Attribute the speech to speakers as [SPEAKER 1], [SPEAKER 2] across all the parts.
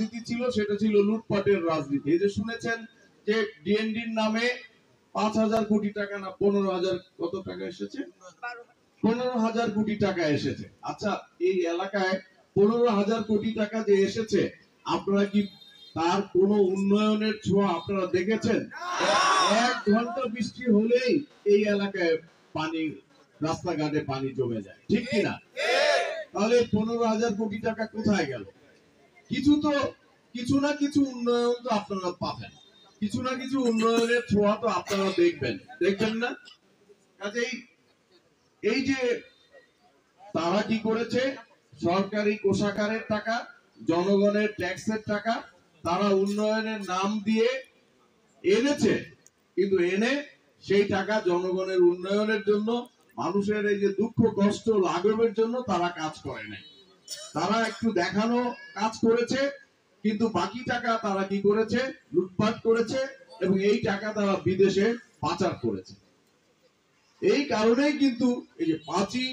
[SPEAKER 1] রাজনীতি ছিল সেটা ছিল লুটপাটের রাজনীতি। এই যে শুনেছেন যে ডিএনডির নামে 5,000 কোটি টাকা না 15,000 কত টাকা এসেছে, 15,000 কোটি টাকা এসেছে। আচ্ছা, এই এলাকায় 15,000 কোটি টাকা যে এসেছে, আপনারা কি তার কোন উন্নয়নের ছোঁয়া আপনারা দেখেছেন? 1 ঘন্টা বৃষ্টি হলেই এই এলাকায় পানি, রাস্তাঘাটে পানি জমে যায়, ঠিক কিনা? তাহলে 15,000 কোটি টাকা কোথায় গেল? কিছু না কিছু উন্নয়ন তো আপনারা পাবেন, কিছু না কিছু উন্নয়নের ছোঁয়া তো আপনারা দেখবেন না? কাজেই এই যে তারা কি করেছে, সরকারি কোষাগারের টাকা, জনগণের ট্যাক্সের টাকা তারা উন্নয়নের নাম দিয়ে এনেছে, কিন্তু এনে সেই টাকা জনগণের উন্নয়নের জন্য, মানুষের এই যে দুঃখ কষ্ট লাঘবের জন্য তারা কাজ করে নাই। তারা একটু দেখানো কাজ করেছে, কিন্তু বাকি টাকা তারা কি করেছে, লুটপাট করেছে এবং এই টাকা তারা বিদেশে পাচার করেছে। এই কারণেই কিন্তু এই যে 5ই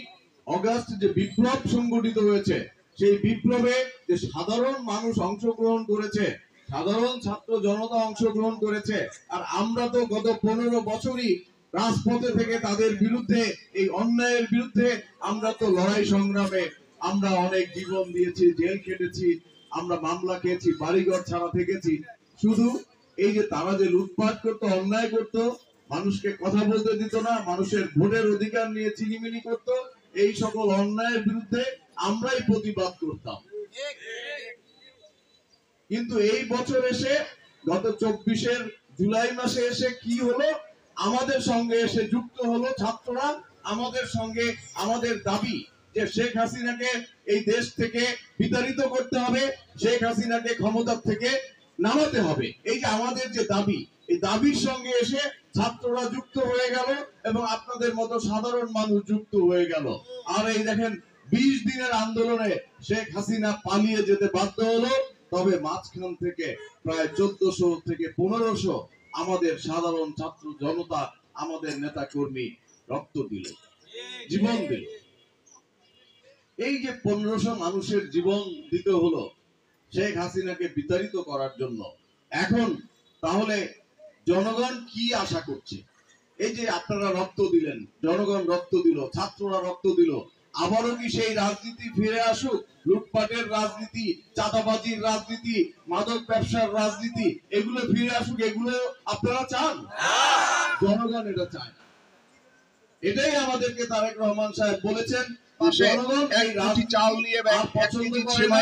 [SPEAKER 1] অগাস্ট যে বিপ্লব সংগঠিত হয়েছে, সেই বিপ্লবে যে সাধারণ মানুষ অংশগ্রহণ করেছে, সাধারণ ছাত্র জনতা অংশগ্রহণ করেছে, আর আমরা তো গত 15 বছরই রাজপথে থেকে তাদের বিরুদ্ধে, এই অন্যায়ের বিরুদ্ধে আমরা তো লড়াই সংগ্রামে আমরা অনেক জীবন দিয়েছি, জেল কেটেছি, আমরা মামলা খেয়েছি, বাড়িঘর ছাড়া থেকেছি। শুধু এই যে তারা যে লুটপাট করতো, অন্যায় করতো, মানুষকে কথা বলতে দিত না, মানুষের ভোটের অধিকার নিয়ে চিনিমিনি করতো, এই সকল অন্যায়ের বিরুদ্ধে আমরাই প্রতিবাদ করতাম। কিন্তু এই বছর এসে, গত 24-এর জুলাই মাসে এসে কি হলো, আমাদের সঙ্গে এসে যুক্ত হলো ছাত্ররা, আমাদের সঙ্গে আমাদের দাবি যে শেখ হাসিনাকে এই দেশ থেকে বিতাড়িত করতে হবে, শেখ হাসিনাকে ক্ষমতা থেকে নামাতে হবে। এই যে আমাদের যে দাবি, এই দাবির সঙ্গে এসে ছাত্ররা যুক্ত হয়ে গেল এবং আপনাদের মতো সাধারণ মানুষ যুক্ত হয়ে গেল। আর এই দেখেন, 20 দিনের আন্দোলনে শেখ হাসিনা পালিয়ে যেতে বাধ্য হলো, তবে মাঝখান থেকে প্রায় 1400 থেকে 1500 আমাদের সাধারণ ছাত্র জনতা, আমাদের নেতা কর্মী রক্ত দিল, জীবন দিল। এই যে 1500 মানুষের জীবন দিতে হলো শেখ হাসিনাকে বিতাড়িত করার জন্য, এখন তাহলে জনগণ কি আশা করছে? এই যে আপনারা রক্ত দিলেন, জনগণ রক্ত দিল, ছাত্ররা রক্ত দিল, আবারও কি সেই রাজনীতি ফিরে আসুক? লুটপাটের রাজনীতি, চাঁদাবাজির রাজনীতি, মাদক ব্যবসার রাজনীতি, এগুলো ফিরে আসুক? এগুলো আপনারা চান? জনগণ এটা চায় না। এটাই আমাদেরকে তারেক রহমান সাহেব বলেছেন, জনগণ এই চাল নিয়ে পছন্দ করে না।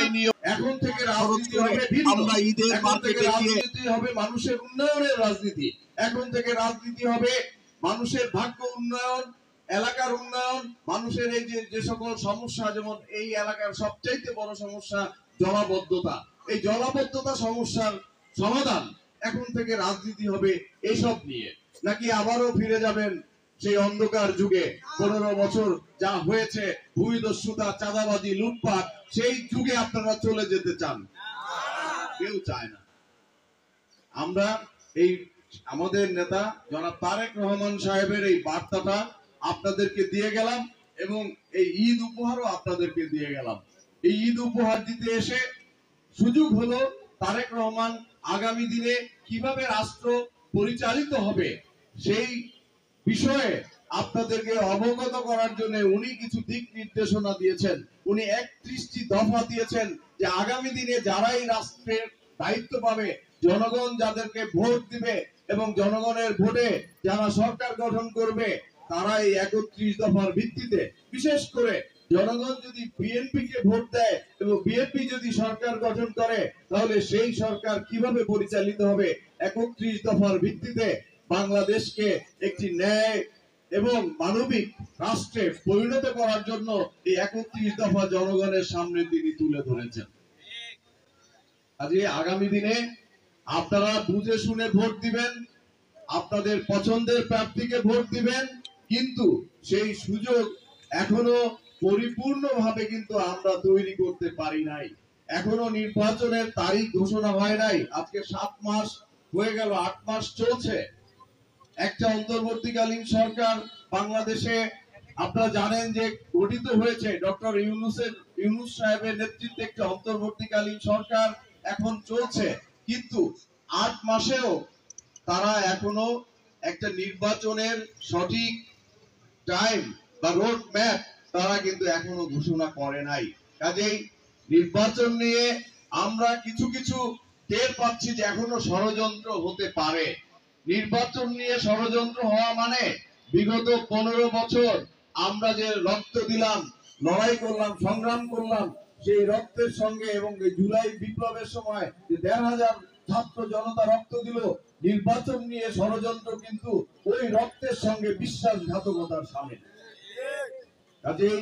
[SPEAKER 1] এখন থেকে রাজনীতি হবে ভিন্ন, আমরা ঈদের মার্কেটে রাজনীতি হবে মানুষের উন্নয়নের রাজনীতি, এখন থেকে রাজনীতি হবে মানুষের ভাগ্য উন্নয়ন, এলাকার উন্নয়ন, মানুষের এই যে সকল সমস্যা, যেমন এই এলাকার সবচাইতে বড় সমস্যা জলাবদ্ধতা, এই জলাবদ্ধতা সমস্যার সমাধান, এখন থেকে রাজনীতি হবে এসব নিয়ে। নাকি আবারও ফিরে যাবেন সেই অন্ধকার যুগে? 15 বছর যা হয়েছে, ভূমিদস্যুতা, চাঁদাবাজি, লুটপাট, সেই যুগে আপনারা চলে যেতে চান? কেউ চায় না। আমরা এই আমাদের নেতা জনাব তারেক রহমান সাহেবের এই বার্তাটা আপনাদেরকে দিয়ে গেলাম এবং এই ঈদ উপহারও আপনাদেরকে দিয়ে গেলাম। এই ঈদ উপহার দিতে এসে সুযোগ হলো তারেক রহমান আগামী দিনে কিভাবে রাষ্ট্র পরিচালিত হবে সেই বিষয়ে আপনাদেরকে অবগত করার জন্য উনি কিছু দিক নির্দেশনা দিয়েছেন। উনি 31টি দফা দিয়েছেন যে আগামী দিনে যারা এই রাষ্ট্রের দায়িত্ব পাবে, জনগণ যাদেরকে ভোট দিবে এবং জনগণের ভোটে যারা সরকার গঠন করবে, তারা এই 31 দফার ভিত্তিতে, বিশেষ করে জনগণ যদি বিএনপি কে ভোট দেয় এবং বিএনপি যদি সরকার গঠন করে, তাহলে সেই সরকার কিভাবে পরিচালিত হবে, 31 দফার ভিত্তিতে বাংলাদেশকে একটি ন্যায় এবং মানবিক রাষ্ট্রে পরিণত করার জন্য এই 31 দফা জনগণের সামনে তিনি তুলে ধরেছেন। আজকে আগামী দিনে আপনারা বুঝে শুনে ভোট দিবেন, আপনাদের পছন্দের প্রার্থীকে ভোট দিবেন, কিন্তু সেই সুযোগ এখনো পরিপূর্ণভাবে কিন্তু আমরা তৈরি করতে পারি নাই। এখনো নির্বাচনের তারিখ ঘোষণা হয় নাই। আজকে 7 মাস হয়ে গেল, 8 মাস চলছে। একটা অন্তর্বর্তীকালীন সরকার বাংলাদেশে আপনারা জানেন যে গঠিত হয়েছে, ডক্টর ইউনূস সাহেবের নেতৃত্বে একটা অন্তর্বর্তীকালীন সরকার এখন চলছে, কিন্তু 8 মাসেও তারা এখনো একটা নির্বাচনের সঠিক টাইম বা রোড ম্যাপ তারা কিন্তু এখনো ঘোষণা করে নাই। কাজেই নির্বাচন নিয়ে আমরা কিছু কিছু টের পাচ্ছি যে এখনো ষড়যন্ত্র হতে পারে। নির্বাচন নিয়ে ষড়যন্ত্র হওয়া মানে বিগত 15 বছর আমরা যে রক্ত দিলাম, লড়াই করলাম, সংগ্রাম করলাম, সেই রক্তের সঙ্গে এবং এই জুলাই বিপ্লবের সময় যে 1,500 ছাত্র জনতা রক্ত দিল, নির্বাচন নিয়ে ষড়যন্ত্র কিন্তু ওই রক্তের সঙ্গে বিশ্বাসঘাতকতার সামিল। কাজেই